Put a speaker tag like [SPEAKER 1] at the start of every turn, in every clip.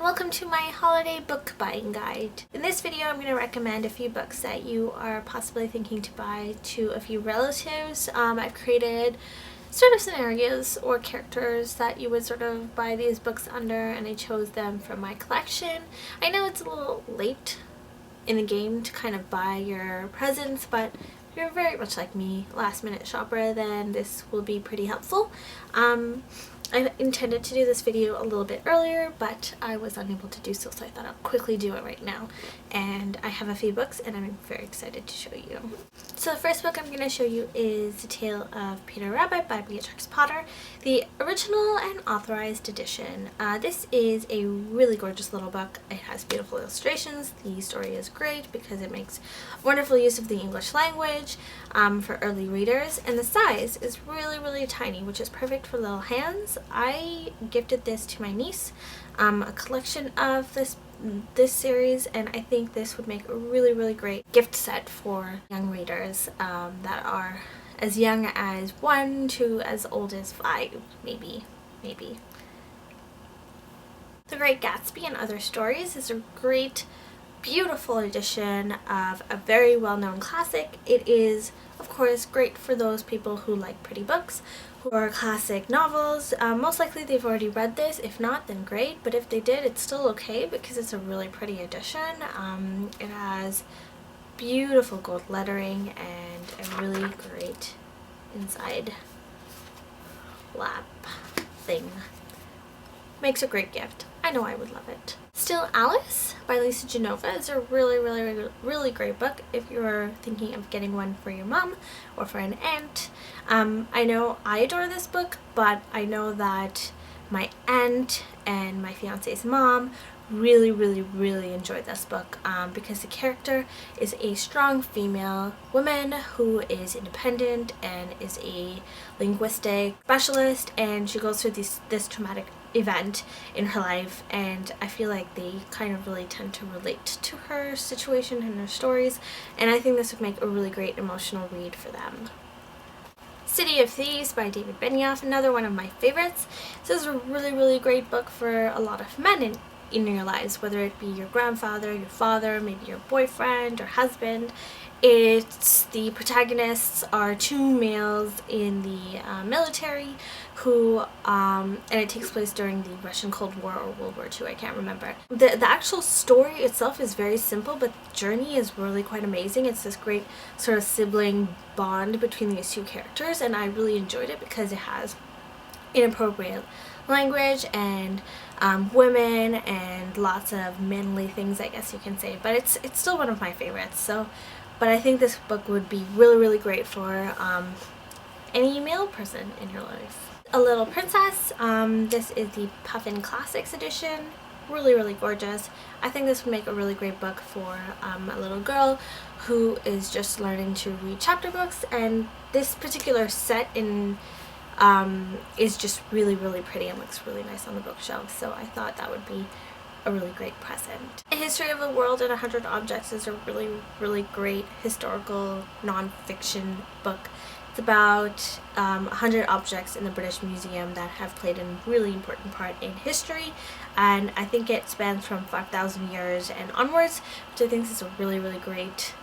[SPEAKER 1] welcome to my holiday book buying guide. In this video I'm going to recommend a few books that you are possibly thinking to buy to a few relatives. I've created sort of scenarios or characters that you would sort of buy these books under, and I chose them from my collection. I know it's a little late in the game to kind of buy your presents, but if you're very much like me, last minute shopper, then this will be pretty helpful. I intended to do this video a little bit earlier, but I was unable to do so I thought I'll quickly do it right now. And I have a few books and I'm very excited to show you. So the first book I'm going to show you is The Tale of Peter Rabbit by Beatrix Potter, the original and authorized edition. This is a really gorgeous little book. It has beautiful illustrations. The story is great because it makes wonderful use of the English language for early readers, and the size is really tiny, which is perfect for little hands. I gifted this to my niece, a collection of this series, and I think this would make a really great gift set for young readers that are as young as 1 to as old as 5, maybe. The Great Gatsby and Other Stories is a great, beautiful edition of a very well-known classic. It is, of course, great for those people who like pretty books or classic novels. Most likely they've already read this. If not, then great, but if they did, it's still okay because it's a really pretty edition. It has beautiful gold lettering and a really great inside lap thing. Makes a great gift. I know I would love it. Still Alice by Lisa Genova is a really great book if you're thinking of getting one for your mom or for an aunt. I know I adore this book, but I know that my aunt and my fiance's mom really enjoyed this book because the character is a strong female woman who is independent and is a linguistic specialist, and she goes through this traumatic event in her life, and I feel like they kind of really tend to relate to her situation and her stories, and I think this would make a really great emotional read for them. City of Thieves by David Benioff, another one of my favorites. This is a really great book for a lot of men in your lives, whether it be your grandfather, your father, maybe your boyfriend or husband. The protagonists are 2 males in the military who, and it takes place during the Russian Cold War or World War II, I can't remember. The actual story itself is very simple, but the journey is really quite amazing. It's this great sort of sibling bond between these 2 characters, and I really enjoyed it because it has inappropriate language and women and lots of manly things, I guess you can say, but it's still one of my favorites. But I think this book would be really great for any male person in your life. A Little Princess, this is the Puffin Classics edition, really gorgeous. I think this would make a really great book for a little girl who is just learning to read chapter books, and this particular set is just really pretty and looks really nice on the bookshelf, so I thought that would be a really great present. A History of the World in 100 Objects is a really great historical non-fiction book. It's about 100 objects in the British Museum that have played a really important part in history, and I think it spans from 5,000 years and onwards, which I think is a really great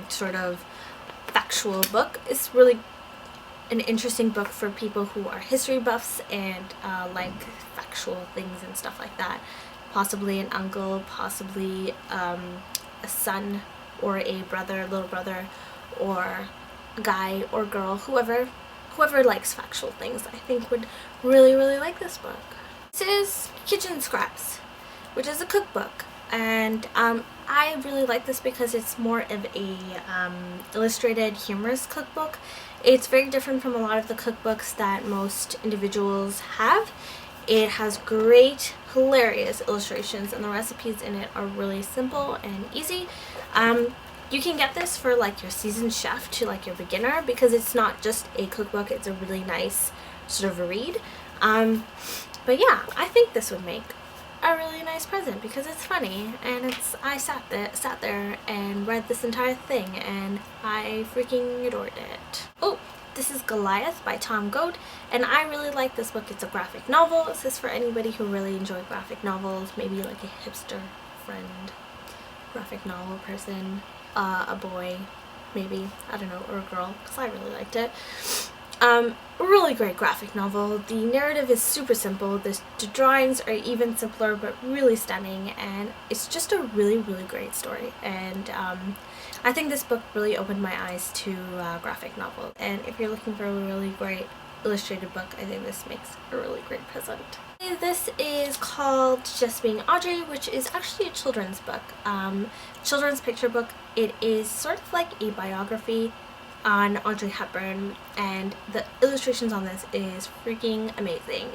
[SPEAKER 1] sort of factual book. It's really an interesting book for people who are history buffs and like factual things and stuff like that. Possibly an uncle, possibly a son or a brother, little brother, or guy or girl, whoever likes factual things, I think would really like this book. This is Kitchen Scraps, which is a cookbook, and I really like this because it's more of a illustrated humorous cookbook. It's very different from a lot of the cookbooks that most individuals have. It has great, hilarious illustrations, and the recipes in it are really simple and easy. You can get this for like your seasoned chef to like your beginner because it's not just a cookbook, it's a really nice sort of a read. But yeah, I think this would make a really nice present because it's funny, and I sat there and read this entire thing and I freaking adored it. Oh, This is Goliath by Tom Goad, and I really like this book. It's a graphic novel. This is for anybody who really enjoys graphic novels, maybe like a hipster friend, graphic novel person, a boy, maybe, I don't know, or a girl, because I really liked it. Really great graphic novel. The narrative is super simple. The drawings are even simpler but really stunning, and it's just a really great story. And I think this book really opened my eyes to graphic novels, and if you're looking for a really great illustrated book, I think this makes a really great present. This is called Just Being Audrey, which is actually a children's book, children's picture book. It is sort of like a biography on Audrey Hepburn, and the illustrations on this is freaking amazing.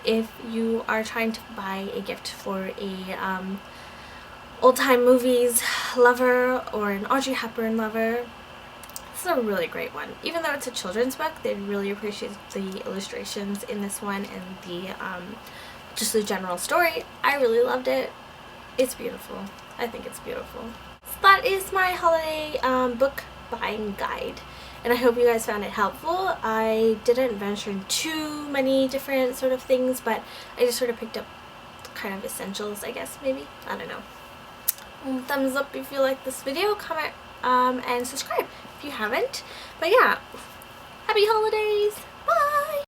[SPEAKER 1] If you are trying to buy a gift for a old-time movies lover or an Audrey Hepburn lover, this is a really great one. Even though it's a children's book, they really appreciate the illustrations in this one and the just the general story. I really loved it. It's beautiful. I think it's beautiful. So that is my holiday book buying guide, and I hope you guys found it helpful. I didn't venture in too many different sort of things, but I just sort of picked up kind of essentials, I guess, maybe. I don't know. Thumbs up if you like this video, comment and subscribe if you haven't. But yeah, happy holidays!